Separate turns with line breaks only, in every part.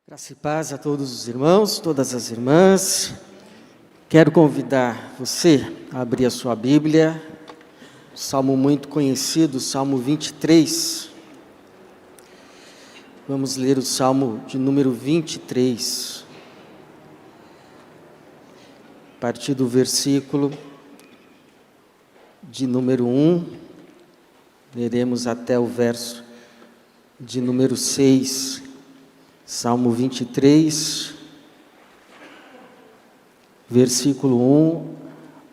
Graça e paz a todos os irmãos, todas as irmãs. Quero convidar você a abrir a sua Bíblia, salmo muito conhecido, Salmo 23. Vamos ler o Salmo de número 23. A partir do versículo de número 1, leremos até o verso de número 6. Salmo 23, versículo 1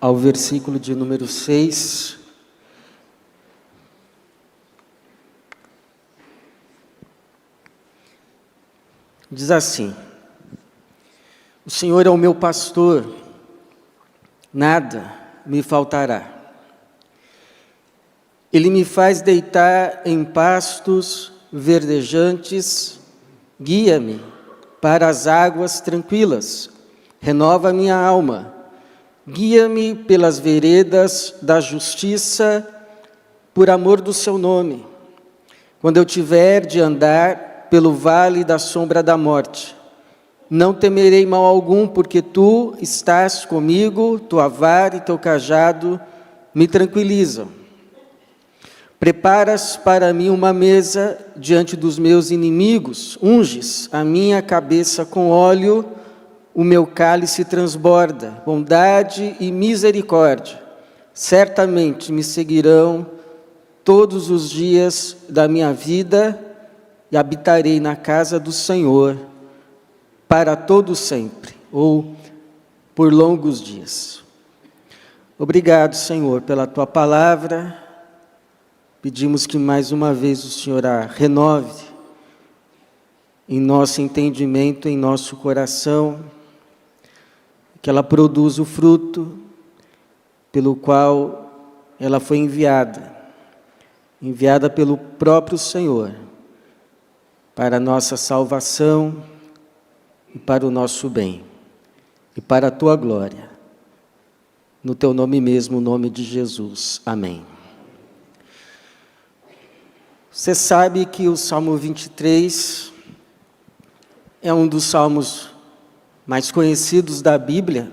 ao versículo de número 6. Diz assim: O Senhor é o meu pastor, nada me faltará. Ele me faz deitar em pastos verdejantes, guia-me para as águas tranquilas, renova minha alma, guia-me pelas veredas da justiça, por amor do seu nome. Quando eu tiver de andar pelo vale da sombra da morte, não temerei mal algum, porque tu estás comigo, tua vara e teu cajado me tranquilizam. Preparas para mim uma mesa diante dos meus inimigos, unges a minha cabeça com óleo, o meu cálice transborda, bondade e misericórdia certamente me seguirão todos os dias da minha vida, e habitarei na casa do Senhor para todo sempre, ou por longos dias. Obrigado, Senhor, pela tua palavra. Pedimos que mais uma vez o Senhor a renove em nosso entendimento, em nosso coração, que ela produza o fruto pelo qual ela foi enviada pelo próprio Senhor, para a nossa salvação e para o nosso bem, e para a tua glória. No teu nome mesmo, o nome de Jesus. Amém. Você sabe que o Salmo 23 é um dos salmos mais conhecidos da Bíblia,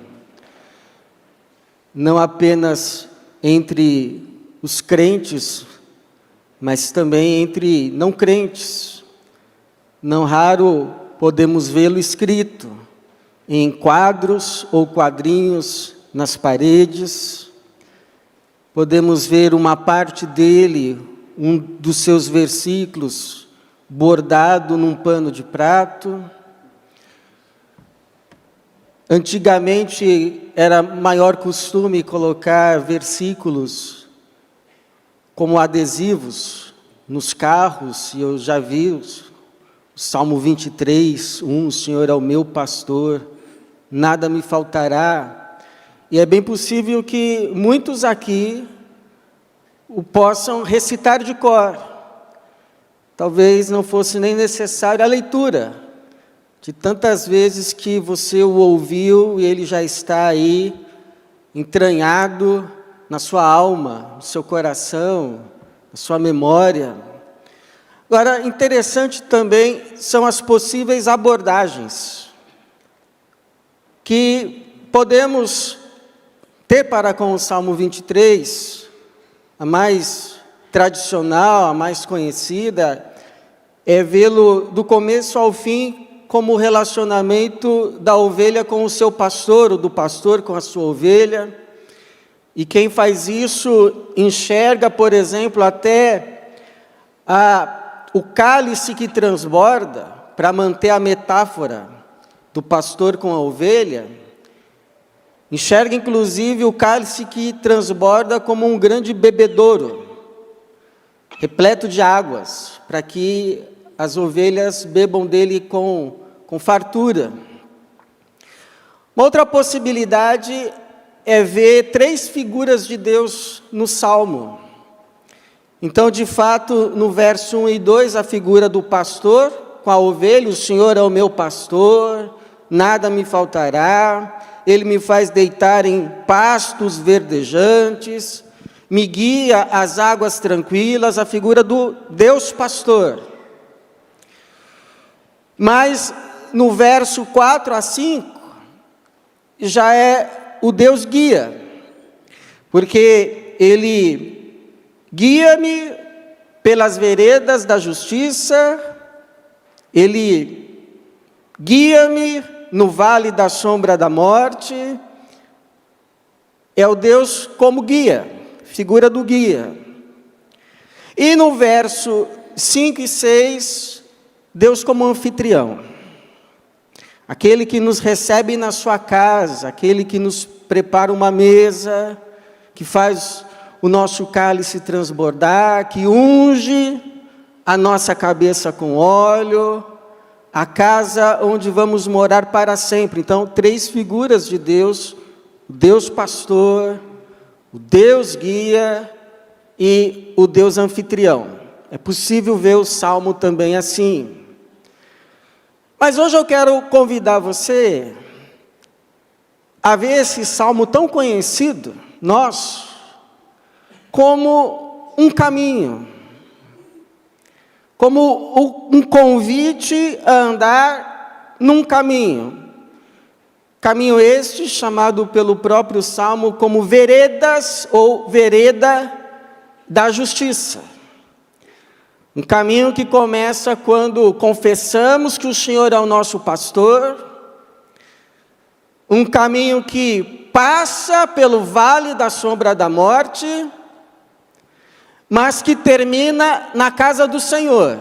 não apenas entre os crentes, mas também entre não crentes. Não raro podemos vê-lo escrito em quadros ou quadrinhos nas paredes. Podemos ver uma parte dele, um dos seus versículos, bordado num pano de prato. Antigamente era maior costume colocar versículos como adesivos nos carros, e eu já vi o Salmo 23, 1, o Senhor é o meu pastor, nada me faltará. E é bem possível que muitos aqui o possam recitar de cor. Talvez não fosse nem necessário a leitura, de tantas vezes que você o ouviu e ele já está aí, entranhado na sua alma, no seu coração, na sua memória. Agora, interessante também são as possíveis abordagens que podemos ter para com o Salmo 23, a mais tradicional, a mais conhecida, é vê-lo do começo ao fim como o relacionamento da ovelha com o seu pastor, ou do pastor com a sua ovelha. E quem faz isso enxerga, por exemplo, até o cálice que transborda, para manter a metáfora do pastor com a ovelha. Enxerga, inclusive, o cálice que transborda como um grande bebedouro, repleto de águas, para que as ovelhas bebam dele com fartura. Uma outra possibilidade é ver três figuras de Deus no Salmo. Então, de fato, no verso 1 e 2, a figura do pastor com a ovelha, o Senhor é o meu pastor, nada me faltará. Ele me faz deitar em pastos verdejantes, me guia às águas tranquilas, a figura do Deus pastor. Mas no verso 4 a 5, já é o Deus guia, porque Ele guia-me pelas veredas da justiça, Ele guia-me no vale da sombra da morte. É o Deus como guia, figura do guia. E no verso 5 e 6, Deus como anfitrião. Aquele que nos recebe na sua casa, aquele que nos prepara uma mesa, que faz o nosso cálice transbordar, que unge a nossa cabeça com óleo, a casa onde vamos morar para sempre. Então, 3 figuras de Deus: o Deus pastor, o Deus guia e o Deus anfitrião. É possível ver o Salmo também assim. Mas hoje eu quero convidar você a ver esse Salmo tão conhecido, nosso, como um caminho, como um convite a andar num caminho. Caminho este chamado pelo próprio Salmo como veredas ou vereda da justiça. Um caminho que começa quando confessamos que o Senhor é o nosso pastor. Um caminho que passa pelo vale da sombra da morte, mas que termina na casa do Senhor.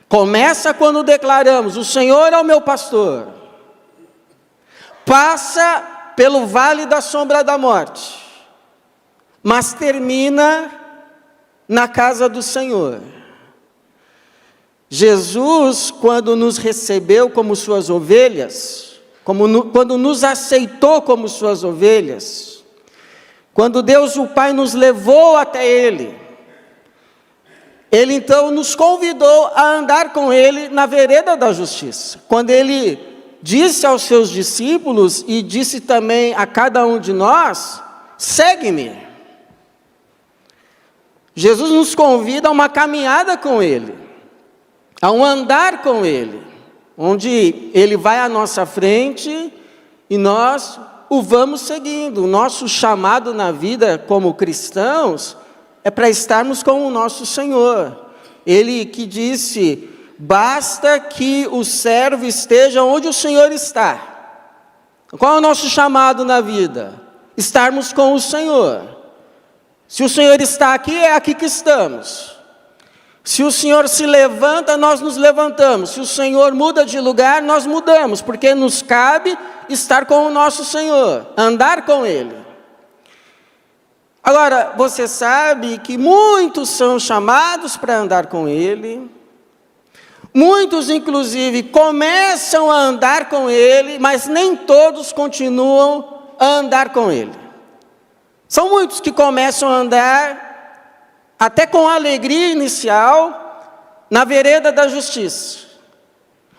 Começa quando declaramos: o Senhor é o meu pastor. Passa pelo vale da sombra da morte, mas termina na casa do Senhor. Jesus, quando nos recebeu como suas ovelhas, quando nos aceitou como suas ovelhas, quando Deus o Pai nos levou até Ele, Ele então nos convidou a andar com Ele na vereda da justiça. Quando Ele disse aos seus discípulos e disse também a cada um de nós: segue-me. Jesus nos convida a uma caminhada com Ele, a um andar com Ele, onde Ele vai à nossa frente e nós o vamos seguindo. O nosso chamado na vida como cristãos é para estarmos com o nosso Senhor. Ele que disse: basta que o servo esteja onde o Senhor está. Qual é o nosso chamado na vida? Estarmos com o Senhor. Se o Senhor está aqui, é aqui que estamos. Se o Senhor se levanta, nós nos levantamos. Se o Senhor muda de lugar, nós mudamos, porque nos cabe estar com o nosso Senhor, andar com Ele. Agora, você sabe que muitos são chamados para andar com Ele. Muitos, inclusive, começam a andar com Ele, mas nem todos continuam a andar com Ele. São muitos que começam a andar, até com alegria inicial, na vereda da justiça.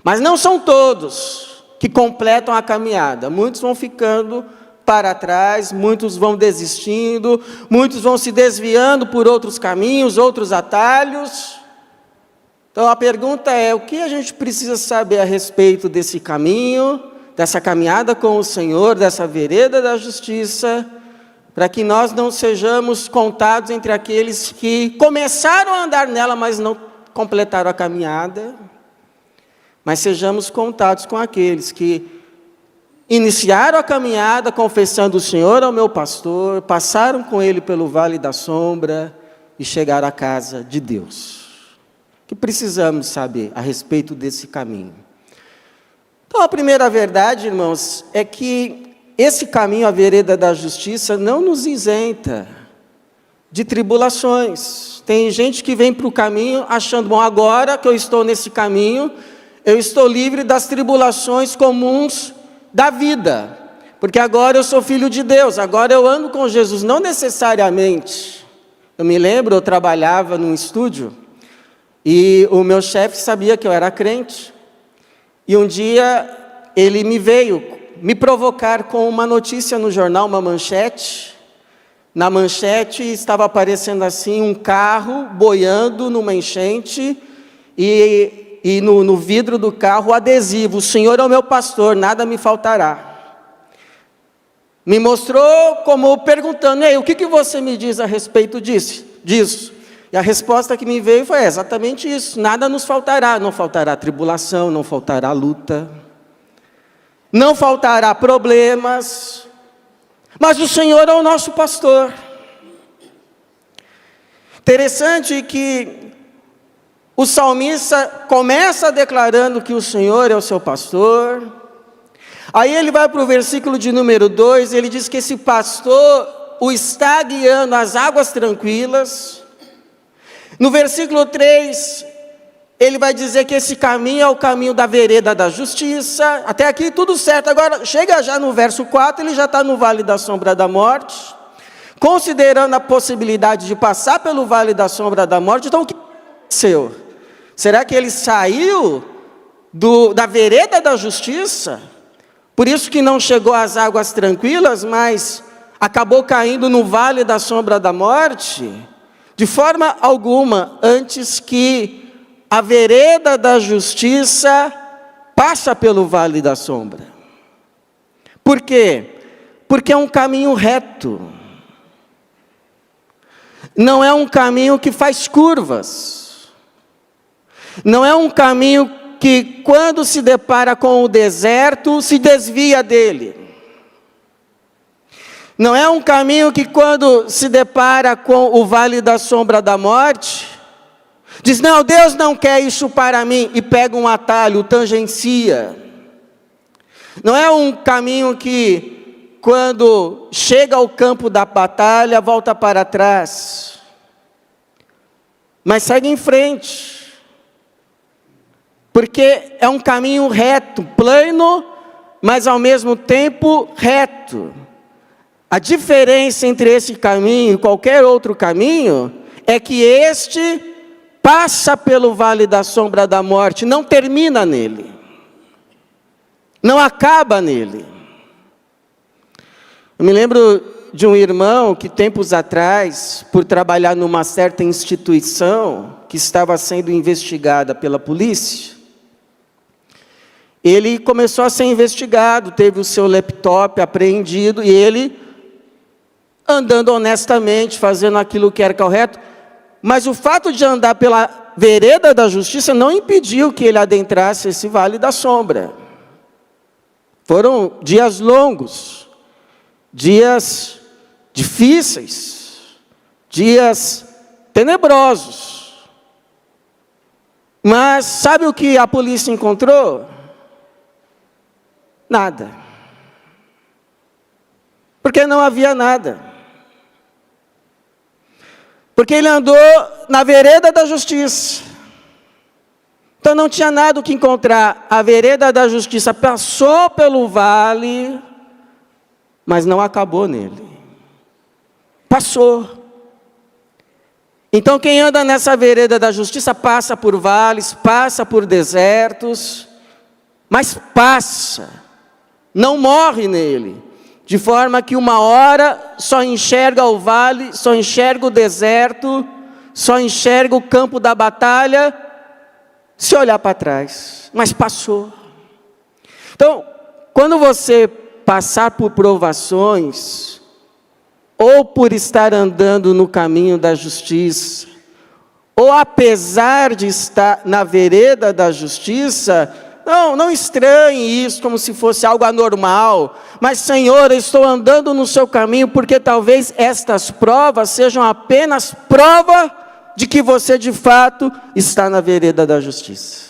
Mas não são todos que completam a caminhada. Muitos vão ficando para trás, muitos vão desistindo, muitos vão se desviando por outros caminhos, outros atalhos. Então a pergunta é: o que a gente precisa saber a respeito desse caminho, dessa caminhada com o Senhor, dessa vereda da justiça, para que nós não sejamos contados entre aqueles que começaram a andar nela, mas não completaram a caminhada, mas sejamos contados com aqueles que iniciaram a caminhada confessando: o Senhor é o meu pastor, passaram com Ele pelo vale da sombra e chegaram à casa de Deus. O que precisamos saber a respeito desse caminho? Então, a primeira verdade, irmãos, é que esse caminho, a vereda da justiça, não nos isenta de tribulações. Tem gente que vem para o caminho achando: bom, agora que eu estou nesse caminho, eu estou livre das tribulações comuns da vida, porque agora eu sou filho de Deus, agora eu ando com Jesus. Não necessariamente. Eu me lembro, eu trabalhava num estúdio, e o meu chefe sabia que eu era crente, e um dia ele me veio me provocar com uma notícia no jornal, uma manchete. Na manchete estava aparecendo assim um carro boiando numa enchente, e e no vidro do carro o adesivo: o Senhor é o meu pastor, nada me faltará. Me mostrou como perguntando: ei, o que você me diz a respeito disso? E a resposta que me veio foi exatamente isso: nada nos faltará. Não faltará tribulação, não faltará luta, não faltará problemas, mas o Senhor é o nosso pastor. Interessante que o salmista começa declarando que o Senhor é o seu pastor. Aí ele vai para o versículo de número 2, ele diz que esse pastor o está guiando às águas tranquilas. No versículo 3, ele vai dizer que esse caminho é o caminho da vereda da justiça. Até aqui tudo certo. Agora, chega já no verso 4, ele já está no vale da sombra da morte, considerando a possibilidade de passar pelo vale da sombra da morte. Então, o que aconteceu? Será que ele saiu da vereda da justiça? Por isso que não chegou às águas tranquilas, mas acabou caindo no vale da sombra da morte? De forma alguma, antes que a vereda da justiça passa pelo vale da sombra. Por quê? Porque é um caminho reto. Não é um caminho que faz curvas. Não é um caminho que, quando se depara com o deserto, se desvia dele. Não é um caminho que, quando se depara com o vale da sombra da morte, diz: não, Deus não quer isso para mim, e pega um atalho, tangencia. Não é um caminho que, quando chega ao campo da batalha, volta para trás, mas segue em frente. Porque é um caminho reto, plano, mas ao mesmo tempo reto. A diferença entre esse caminho e qualquer outro caminho é que este passa pelo vale da sombra da morte, não termina nele, não acaba nele. Eu me lembro de um irmão que, tempos atrás, por trabalhar numa certa instituição que estava sendo investigada pela polícia, ele começou a ser investigado, teve o seu laptop apreendido, e ele, andando honestamente, fazendo aquilo que era correto, mas o fato de andar pela vereda da justiça não impediu que ele adentrasse esse vale da sombra. Foram dias longos, dias difíceis, dias tenebrosos. Mas sabe o que a polícia encontrou? Nada. Porque não havia nada. Porque ele andou na vereda da justiça. Então não tinha nada o que encontrar. A vereda da justiça passou pelo vale, mas não acabou nele. Passou. Então quem anda nessa vereda da justiça passa por vales, passa por desertos, mas passa. Não morre nele, de forma que uma hora só enxerga o vale, só enxerga o deserto, só enxerga o campo da batalha, se olhar para trás, mas passou. Então, quando você passar por provações, ou por estar andando no caminho da justiça, ou apesar de estar na vereda da justiça, não estranhe isso como se fosse algo anormal. Mas, Senhor, eu estou andando no seu caminho, porque talvez estas provas sejam apenas prova de que você de fato está na vereda da justiça.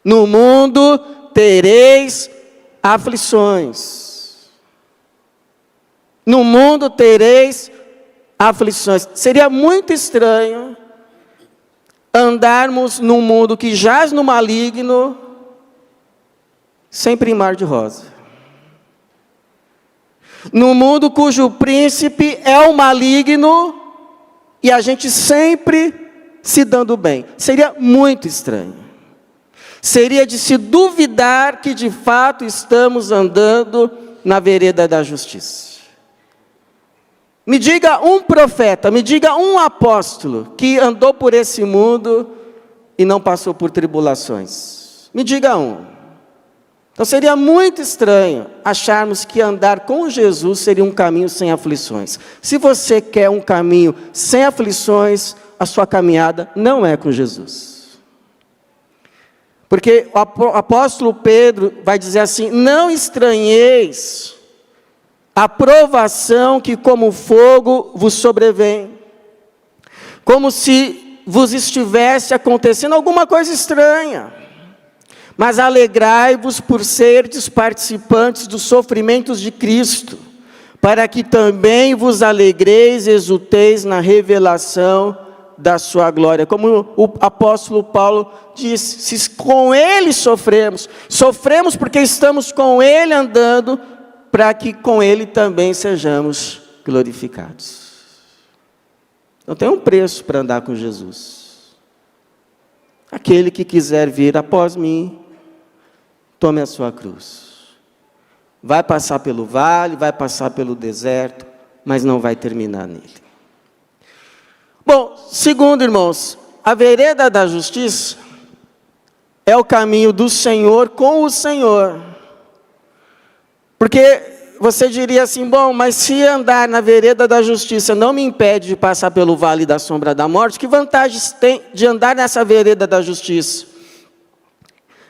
No mundo tereis aflições. No mundo tereis aflições. Seria muito estranho andarmos num mundo que jaz no maligno, sempre em mar de rosa. Num mundo cujo príncipe é o maligno, e a gente sempre se dando bem. Seria muito estranho. Seria de se duvidar que de fato estamos andando na vereda da justiça. Me diga um profeta, me diga um apóstolo que andou por esse mundo e não passou por tribulações? Me diga um. Então seria muito estranho acharmos que andar com Jesus seria um caminho sem aflições. Se você quer um caminho sem aflições, a sua caminhada não é com Jesus. Porque o apóstolo Pedro vai dizer assim: não estranheis a provação que como fogo vos sobrevém, como se vos estivesse acontecendo alguma coisa estranha. Mas alegrai-vos por serdes participantes dos sofrimentos de Cristo, para que também vos alegreis e exulteis na revelação da sua glória. Como o apóstolo Paulo disse, se com Ele sofremos, sofremos porque estamos com Ele andando, para que com Ele também sejamos glorificados. Então tem um preço para andar com Jesus. Aquele que quiser vir após mim, tome a sua cruz. Vai passar pelo vale, vai passar pelo deserto, mas não vai terminar nele. Bom, segundo, irmãos, a vereda da justiça é o caminho do Senhor com o Senhor. Porque você diria assim: bom, mas se andar na vereda da justiça não me impede de passar pelo vale da sombra da morte, que vantagens tem de andar nessa vereda da justiça?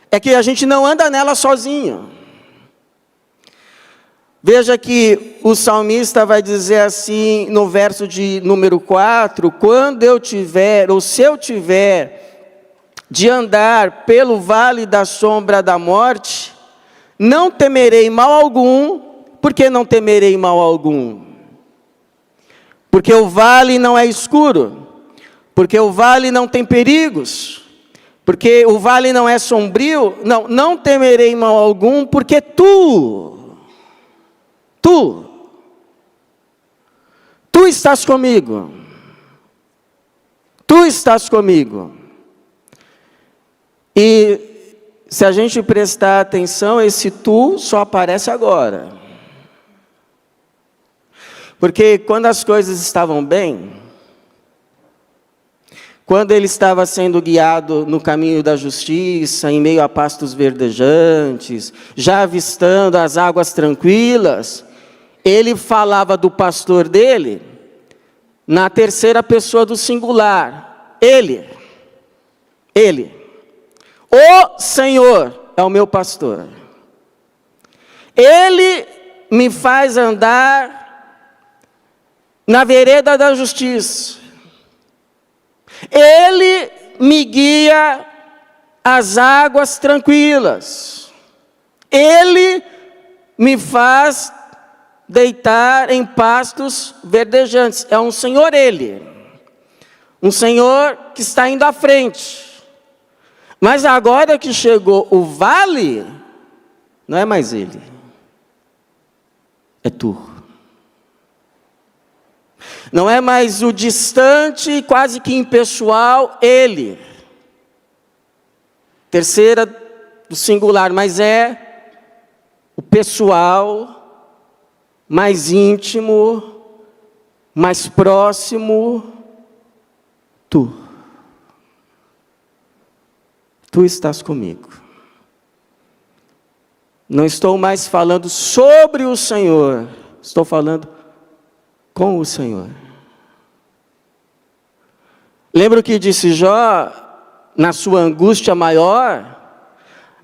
É que a gente não anda nela sozinho. Veja que o salmista vai dizer assim no verso de número 4, quando eu tiver, ou se eu tiver, de andar pelo vale da sombra da morte, não temerei mal algum. Por que não temerei mal algum? Porque o vale não é escuro, porque o vale não tem perigos, porque o vale não é sombrio. Não temerei mal algum, porque tu estás comigo. Tu estás comigo. E se a gente prestar atenção, esse tu só aparece agora. Porque quando as coisas estavam bem, quando ele estava sendo guiado no caminho da justiça, em meio a pastos verdejantes, já avistando as águas tranquilas, ele falava do pastor dele na terceira pessoa do singular. Ele. O Senhor é o meu pastor. Ele me faz andar na vereda da justiça. Ele me guia às águas tranquilas. Ele me faz deitar em pastos verdejantes. É um Senhor Ele. Um Senhor que está indo à frente. Mas agora que chegou o vale, não é mais Ele. É tu. Não é mais o distante, quase que impessoal, Ele. Terceira do singular, mas é o pessoal, mais íntimo, mais próximo, tu. Tu estás comigo. Não estou mais falando sobre o Senhor, estou falando com o Senhor. Lembra o que disse Jó na sua angústia maior?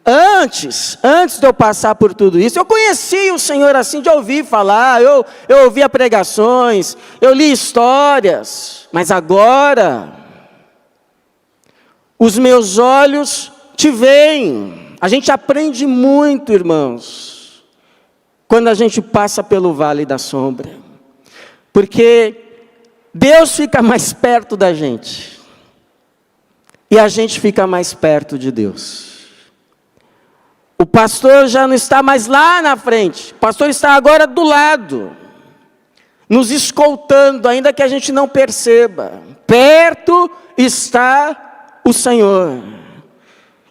Antes de eu passar por tudo isso, eu conheci o Senhor assim de ouvir falar, eu ouvia pregações, eu li histórias, mas agora os meus olhos te veem. A gente aprende muito, irmãos, quando a gente passa pelo vale da sombra, porque Deus fica mais perto da gente, e a gente fica mais perto de Deus. O pastor já não está mais lá na frente, o pastor está agora do lado, nos escoltando, ainda que a gente não perceba. Perto está o Senhor.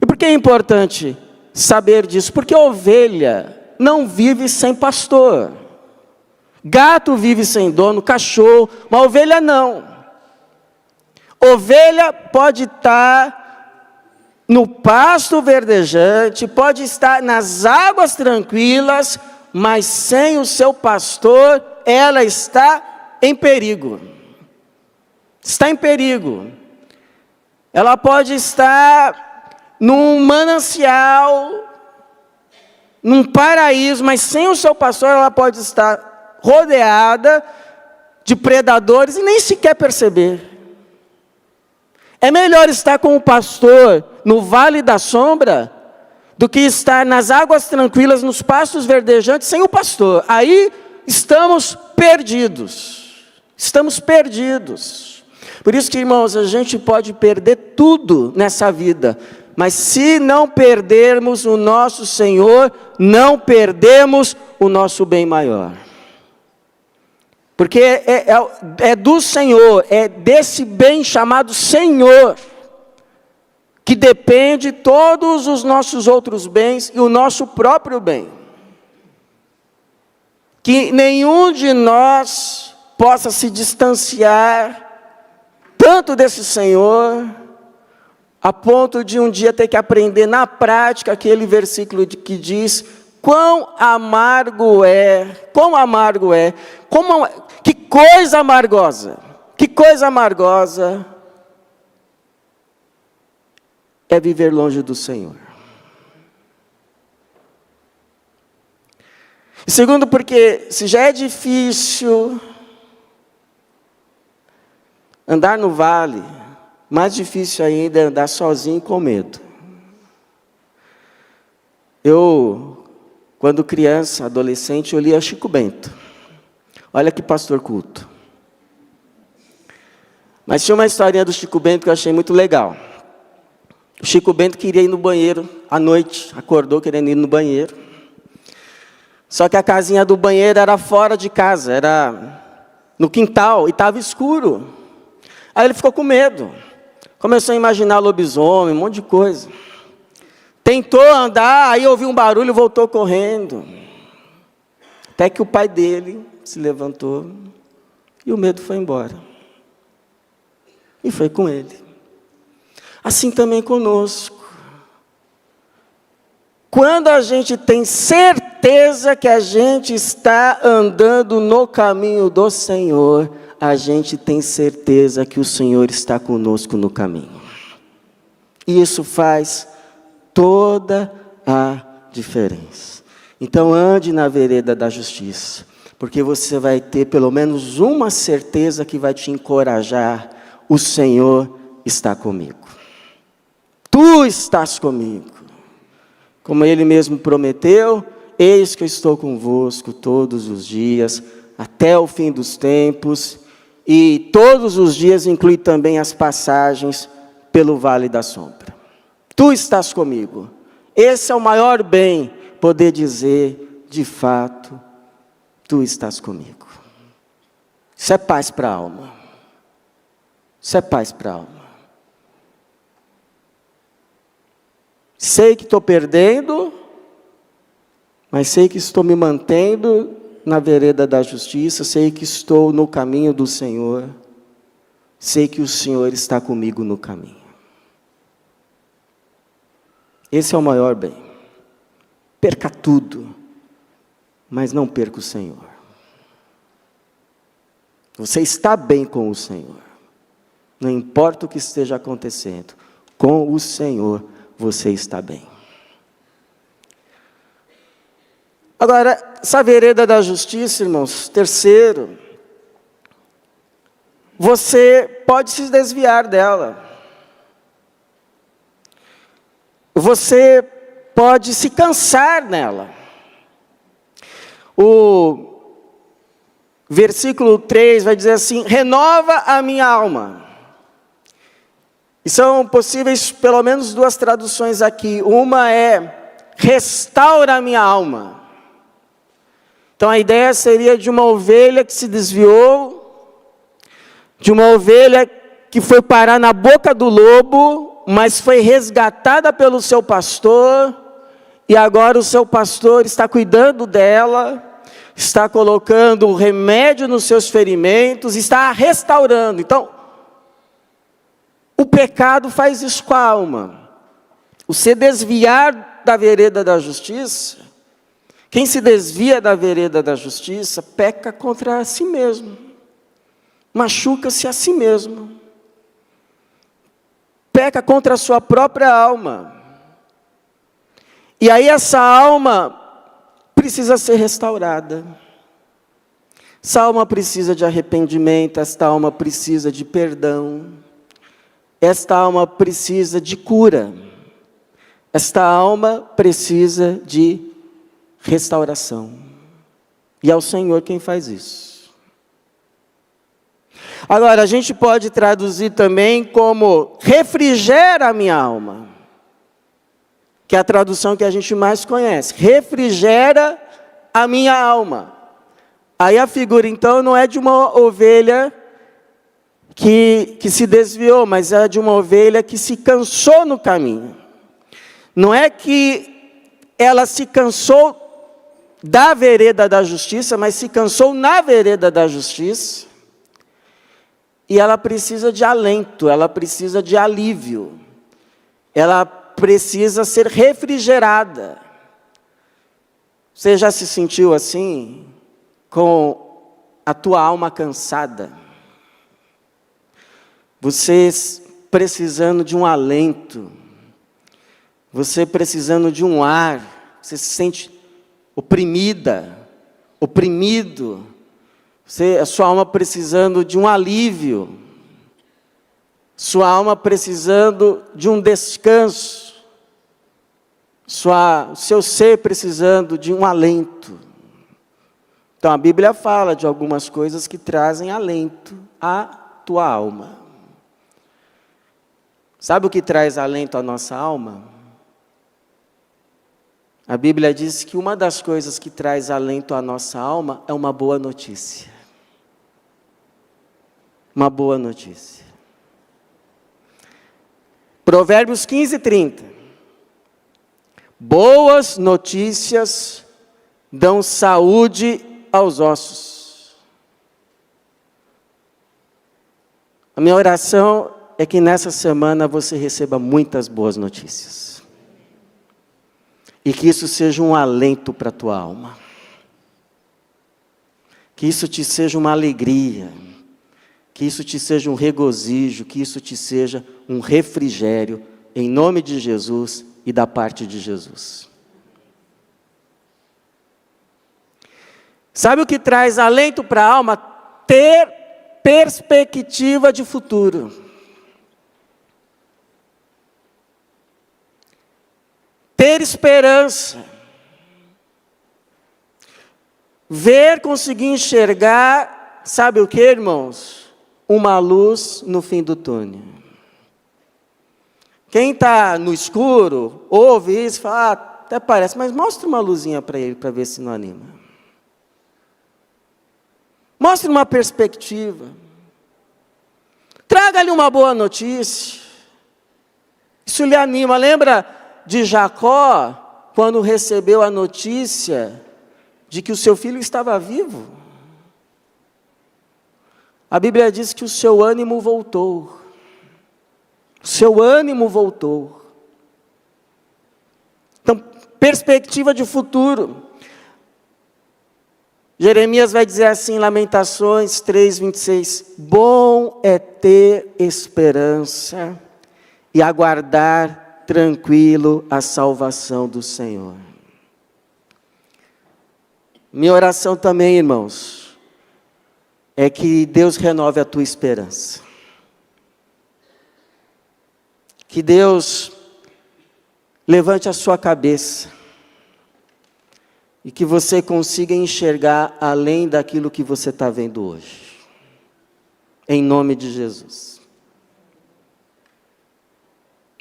E por que é importante saber disso? Porque a ovelha não vive sem pastor. Gato vive sem dono, cachorro, uma ovelha não. Ovelha pode estar no pasto verdejante, pode estar nas águas tranquilas, mas sem o seu pastor, ela está em perigo. Está em perigo. Ela pode estar num manancial, num paraíso, mas sem o seu pastor, ela pode estar rodeada de predadores e nem sequer perceber. É melhor estar com o pastor no vale da sombra do que estar nas águas tranquilas, nos pastos verdejantes, sem o pastor. Aí estamos perdidos. Estamos perdidos. Por isso que, irmãos, a gente pode perder tudo nessa vida, mas se não perdermos o nosso Senhor, não perdemos o nosso bem maior. Porque é do Senhor, é desse bem chamado Senhor, que depende todos os nossos outros bens e o nosso próprio bem. Que nenhum de nós possa se distanciar tanto desse Senhor, a ponto de um dia ter que aprender na prática aquele versículo que diz: quão amargo é, que coisa amargosa é viver longe do Senhor. E segundo, porque se já é difícil andar no vale, mais difícil ainda é andar sozinho com medo. Eu, quando criança, adolescente, eu lia Chico Bento. Olha que pastor culto. Mas tinha uma historinha do Chico Bento que eu achei muito legal. O Chico Bento queria ir no banheiro à noite, acordou querendo ir no banheiro. Só que a casinha do banheiro era fora de casa, era no quintal e estava escuro. Aí ele ficou com medo. Começou a imaginar lobisomem, um monte de coisa. Tentou andar, aí ouviu um barulho e voltou correndo. Até que o pai dele se levantou e o medo foi embora. E foi com ele. Assim também conosco. Quando a gente tem certeza que a gente está andando no caminho do Senhor, a gente tem certeza que o Senhor está conosco no caminho. E isso faz toda a diferença. Então ande na vereda da justiça, porque você vai ter pelo menos uma certeza que vai te encorajar: o Senhor está comigo. Tu estás comigo. Como Ele mesmo prometeu: eis que eu estou convosco todos os dias, até o fim dos tempos. E todos os dias inclui também as passagens pelo vale da sombra. Tu estás comigo. Esse é o maior bem, poder dizer, de fato, tu estás comigo. Isso é paz para a alma. Isso é paz para a alma. Sei que estou perdendo, mas sei que estou me mantendo na vereda da justiça, sei que estou no caminho do Senhor, sei que o Senhor está comigo no caminho. Esse é o maior bem. Perca tudo, mas não perca o Senhor. Você está bem com o Senhor. Não importa o que esteja acontecendo, com o Senhor você está bem. Agora, essa vereda da justiça, irmãos, terceiro, você pode se desviar dela. Você pode se cansar nela. O versículo 3 vai dizer assim: renova a minha alma. E são possíveis pelo menos duas traduções aqui. Uma é: restaura a minha alma. Então a ideia seria de uma ovelha que se desviou, de uma ovelha que foi parar na boca do lobo, mas foi resgatada pelo seu pastor, e agora o seu pastor está cuidando dela, está colocando o remédio nos seus ferimentos, está a restaurando. Então, o pecado faz isso com a alma. o se desviar da vereda da justiça, quem se desvia da vereda da justiça, peca contra si mesmo, machuca-se a si mesmo, peca contra a sua própria alma. E aí essa alma precisa ser restaurada. Essa alma precisa de arrependimento, esta alma precisa de perdão, esta alma precisa de cura, esta alma precisa de restauração. E é o Senhor quem faz isso. Agora, a gente pode traduzir também como refrigera a minha alma, que é a tradução que a gente mais conhece. Refrigera a minha alma. Aí a figura, então, não é de uma ovelha que se desviou, mas é de uma ovelha que se cansou no caminho. Não é que ela se cansou da vereda da justiça, mas se cansou na vereda da justiça. E ela precisa de alento, ela precisa de alívio. Ela precisa ser refrigerada. Você já se sentiu assim, com a tua alma cansada? Você precisando de um alento, você precisando de um ar, você se sente oprimida, oprimido, a sua alma precisando de um alívio, sua alma precisando de um descanso, o seu ser precisando de um alento. Então a Bíblia fala de algumas coisas que trazem alento à tua alma. Sabe o que traz alento à nossa alma? A Bíblia diz que uma das coisas que traz alento à nossa alma é uma boa notícia. Uma boa notícia. Provérbios 15:30. Boas notícias dão saúde aos ossos. A minha oração é que nessa semana você receba muitas boas notícias. E que isso seja um alento para a tua alma. Que isso te seja uma alegria. Que isso te seja um regozijo. Que isso te seja um refrigério. Em nome de Jesus e da parte de Jesus. Sabe o que traz alento para a alma? Ter perspectiva de futuro. Ter esperança. Ver, conseguir enxergar, sabe o que, irmãos? Uma luz no fim do túnel. Quem está no escuro, ouve isso e fala, até parece, mas mostra uma luzinha para ele, para ver se não anima. Mostre uma perspectiva. Traga-lhe uma boa notícia. Isso lhe anima. Lembra de Jacó, quando recebeu a notícia de que o seu filho estava vivo? A Bíblia diz que o seu ânimo voltou. O seu ânimo voltou. Então, perspectiva de futuro. Jeremias vai dizer assim, Lamentações 3:26, bom é ter esperança e aguardar tranquilo a salvação do Senhor. Minha oração também, irmãos, é que Deus renove a tua esperança. Que Deus levante a sua cabeça. E que você consiga enxergar além daquilo que você está vendo hoje. Em nome de Jesus.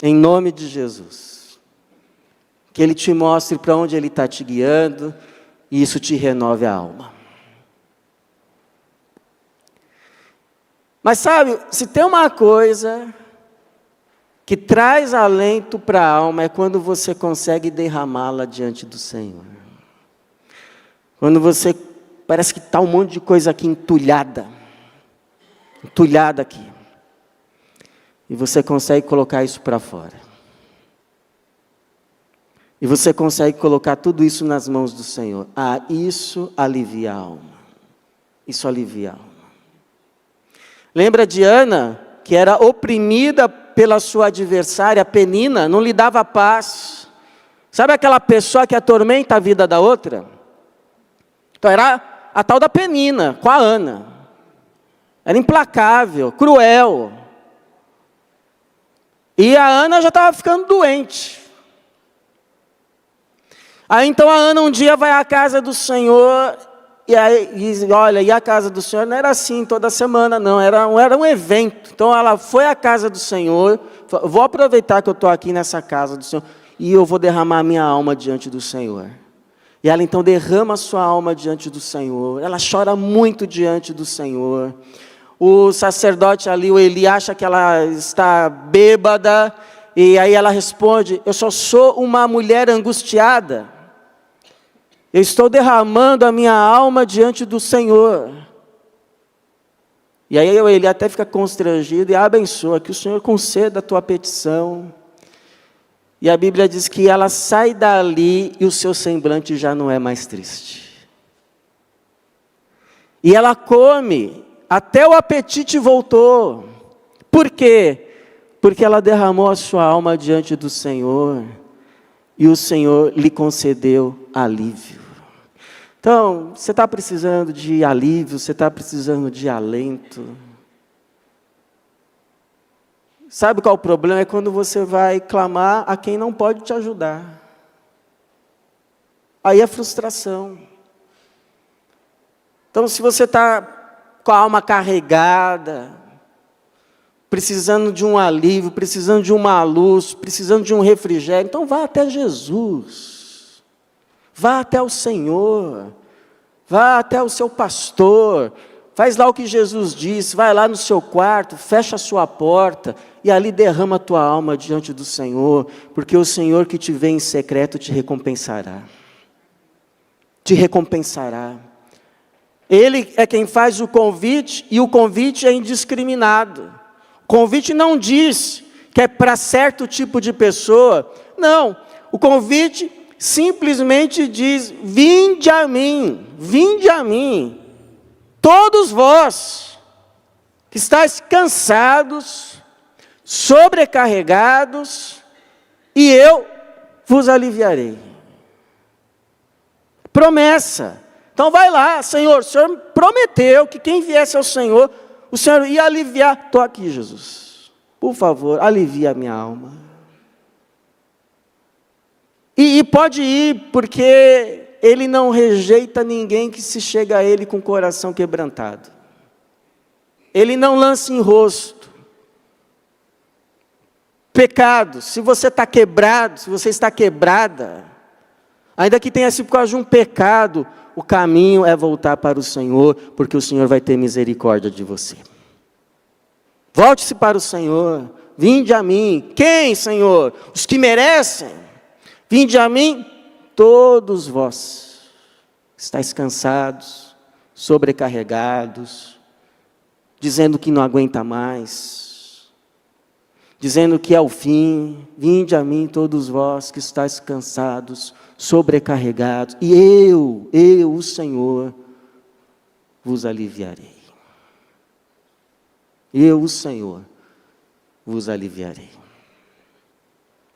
Em nome de Jesus. Que Ele te mostre para onde Ele está te guiando. E isso te renove a alma. Mas sabe, se tem uma coisa que traz alento para a alma, é quando você consegue derramá-la diante do Senhor. Quando você, parece que está um monte de coisa aqui entulhada aqui. E você consegue colocar isso para fora. E você consegue colocar tudo isso nas mãos do Senhor. Ah, isso alivia a alma. Isso alivia a alma. Lembra de Ana, que era oprimida pela sua adversária, Penina, não lhe dava paz. Sabe aquela pessoa que atormenta a vida da outra? Então era a tal da Penina, com a Ana. Era implacável, cruel. E a Ana já estava ficando doente. Aí então a Ana um dia vai à casa do Senhor, e aí diz, olha, e a casa do Senhor não era assim toda semana, não, era um evento. Então ela foi à casa do Senhor, vou aproveitar que eu estou aqui nessa casa do Senhor, e eu vou derramar minha alma diante do Senhor. E ela então derrama a sua alma diante do Senhor, ela chora muito diante do Senhor. O sacerdote ali, o Eli, acha que ela está bêbada, e aí ela responde, eu só sou uma mulher angustiada. Eu estou derramando a minha alma diante do Senhor. E aí ele até fica constrangido e abençoa, que o Senhor conceda a tua petição. E a Bíblia diz que ela sai dali e o seu semblante já não é mais triste. E ela come, até o apetite voltou. Por quê? Porque ela derramou a sua alma diante do Senhor. E o Senhor lhe concedeu alívio. Então, você está precisando de alívio, você está precisando de alento. Sabe qual o problema? É quando você vai clamar a quem não pode te ajudar. Aí é frustração. Então, se você está com a alma carregada, precisando de um alívio, precisando de uma luz, precisando de um refrigério, então vá até Jesus. Vá até o Senhor, vá até o seu pastor, faz lá o que Jesus disse, vai lá no seu quarto, fecha a sua porta, e ali derrama a tua alma diante do Senhor, porque o Senhor que te vê em secreto te recompensará. Te recompensará. Ele é quem faz o convite, e o convite é indiscriminado. O convite não diz que é para certo tipo de pessoa, não, o convite simplesmente diz, vinde a mim, todos vós, que estáis cansados, sobrecarregados, e eu vos aliviarei. Promessa. Então vai lá, Senhor, o Senhor prometeu que quem viesse ao Senhor, o Senhor ia aliviar. Estou aqui, Jesus, por favor, alivia a minha alma. E pode ir, porque Ele não rejeita ninguém que se chega a Ele com o coração quebrantado. Ele não lança em rosto. Pecado, se você está quebrado, se você está quebrada, ainda que tenha sido por causa de um pecado, o caminho é voltar para o Senhor, porque o Senhor vai ter misericórdia de você. Volte-se para o Senhor, vinde a mim. Quem, Senhor? Os que merecem. Vinde a mim, todos vós, estáis cansados, sobrecarregados, dizendo que não aguenta mais, dizendo que é o fim. Vinde a mim, todos vós que estáis cansados, sobrecarregados, e eu, o Senhor, vos aliviarei. Eu, o Senhor, vos aliviarei.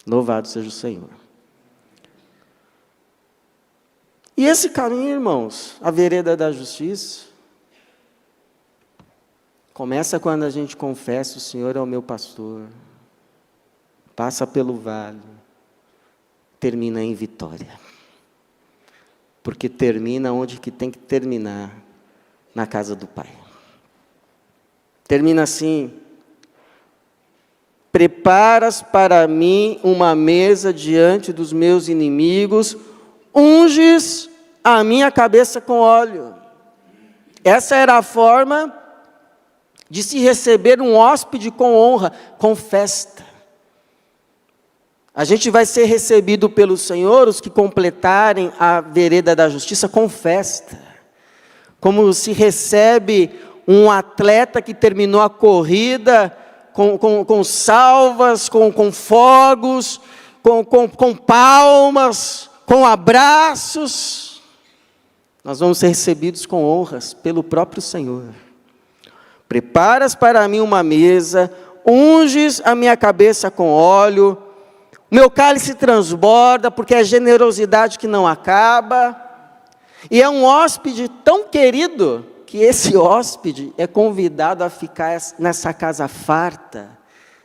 Louvado seja o Senhor. E esse caminho, irmãos, a vereda da justiça, começa quando a gente confessa, o Senhor é o meu pastor, passa pelo vale, termina em vitória. Porque termina onde que tem que terminar, na casa do Pai. Termina assim: preparas para mim uma mesa diante dos meus inimigos, unges a minha cabeça com óleo. Essa era a forma de se receber um hóspede com honra, com festa. A gente vai ser recebido pelo Senhor, os que completarem a vereda da justiça, com festa. Como se recebe um atleta que terminou a corrida com salvas, com fogos, com palmas, com abraços. Nós vamos ser recebidos com honras pelo próprio Senhor. Preparas para mim uma mesa, unges a minha cabeça com óleo, meu cálice transborda, porque é generosidade que não acaba. E é um hóspede tão querido, que esse hóspede é convidado a ficar nessa casa farta,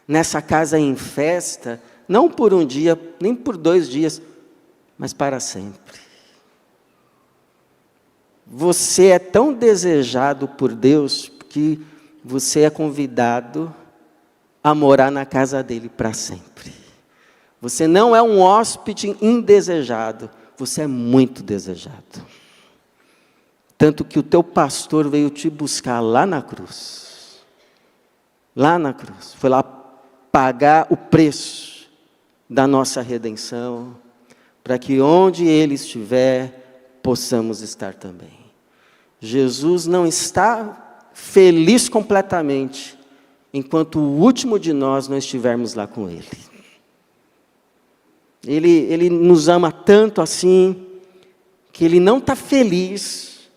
nessa casa em festa, não por um dia, nem por 2 dias, mas para sempre. Você é tão desejado por Deus, que você é convidado a morar na casa dele para sempre. Você não é um hóspede indesejado, você é muito desejado. Tanto que o teu pastor veio te buscar lá na cruz. Lá na cruz. Foi lá pagar o preço da nossa redenção, para que onde ele estiver, possamos estar também. Jesus não está feliz completamente, enquanto o último de nós não estivermos lá com ele. Ele nos ama tanto assim, que ele não está feliz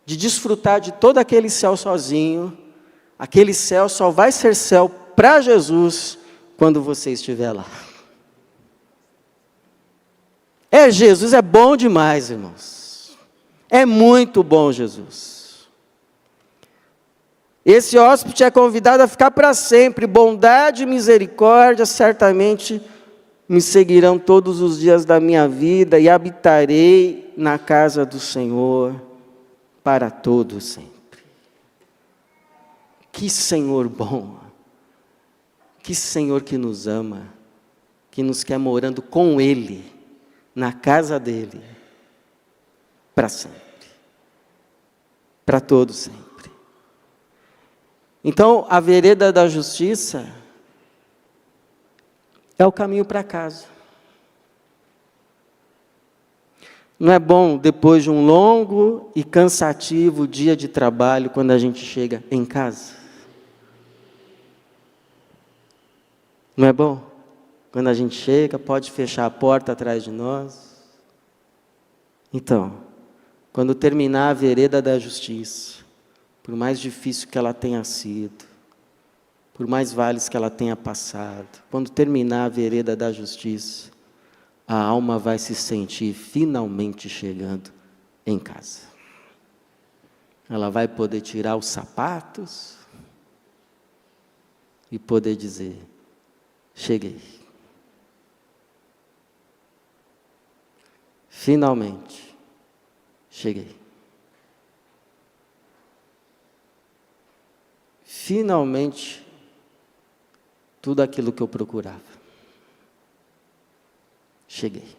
de desfrutar de todo aquele céu sozinho. Aquele céu só vai ser céu para Jesus quando você estiver lá. Jesus é bom demais, irmãos. É muito bom, Jesus. Esse hóspede é convidado a ficar para sempre. Bondade e misericórdia certamente me seguirão todos os dias da minha vida, e habitarei na casa do Senhor para todo sempre. Que Senhor bom, que Senhor que nos ama, que nos quer morando com Ele, na casa dEle, para sempre, para todo sempre. Então, a vereda da justiça é o caminho para casa. Não é bom, depois de um longo e cansativo dia de trabalho, quando a gente chega em casa? Não é bom? Quando a gente chega, pode fechar a porta atrás de nós. Então, quando terminar a vereda da justiça, por mais difícil que ela tenha sido, por mais vales que ela tenha passado, quando terminar a vereda da justiça, a alma vai se sentir finalmente chegando em casa. Ela vai poder tirar os sapatos e poder dizer: cheguei. Finalmente, cheguei. Finalmente, tudo aquilo que eu procurava. Cheguei.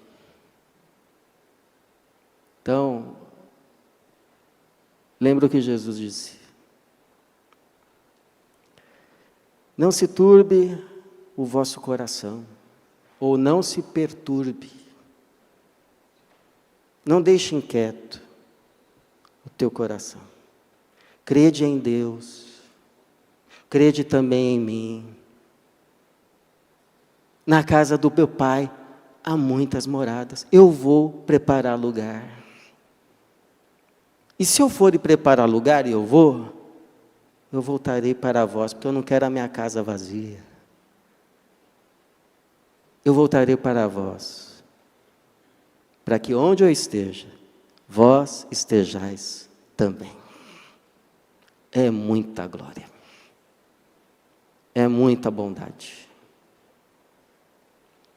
Então, lembra o que Jesus disse: não se turbe o vosso coração, ou não se perturbe, não deixe inquieto o teu coração. Crede em Deus, crede também em mim. Na casa do meu Pai há muitas moradas, eu vou preparar lugar. E se eu for e preparar lugar, e eu voltarei para vós, porque eu não quero a minha casa vazia. Eu voltarei para vós, para que onde eu esteja, vós estejais também. É muita glória, é muita bondade,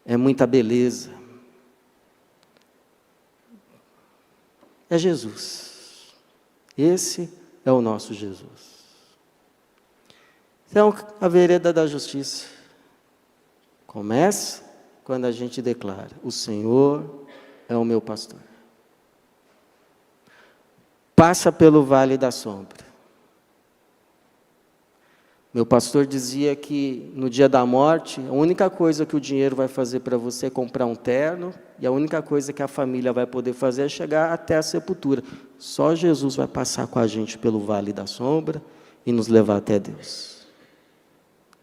é muita beleza. É Jesus. Esse é o nosso Jesus. Então, a vereda da justiça começa quando a gente declara: o Senhor é o meu pastor. Passa pelo vale da sombra. Meu pastor dizia que no dia da morte, a única coisa que o dinheiro vai fazer para você é comprar um terno, e a única coisa que a família vai poder fazer é chegar até a sepultura. Só Jesus vai passar com a gente pelo vale da sombra e nos levar até Deus.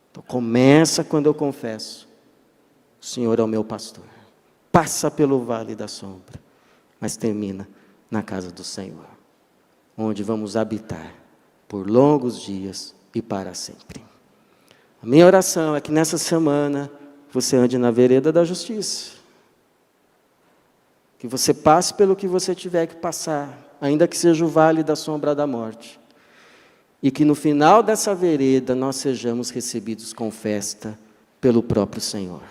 Então começa quando eu confesso: o Senhor é o meu pastor. Passa pelo vale da sombra, mas termina na casa do Senhor, onde vamos habitar por longos dias e para sempre. A minha oração é que nessa semana você ande na vereda da justiça. Que você passe pelo que você tiver que passar, ainda que seja o vale da sombra da morte. E que no final dessa vereda nós sejamos recebidos com festa pelo próprio Senhor.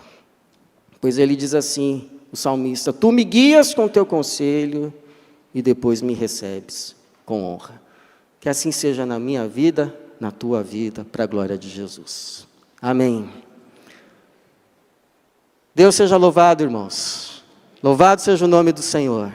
Pois ele diz assim, o salmista: tu me guias com teu conselho e depois me recebes com honra. Que assim seja na minha vida, na tua vida, para a glória de Jesus. Amém. Deus seja louvado, irmãos. Louvado seja o nome do Senhor.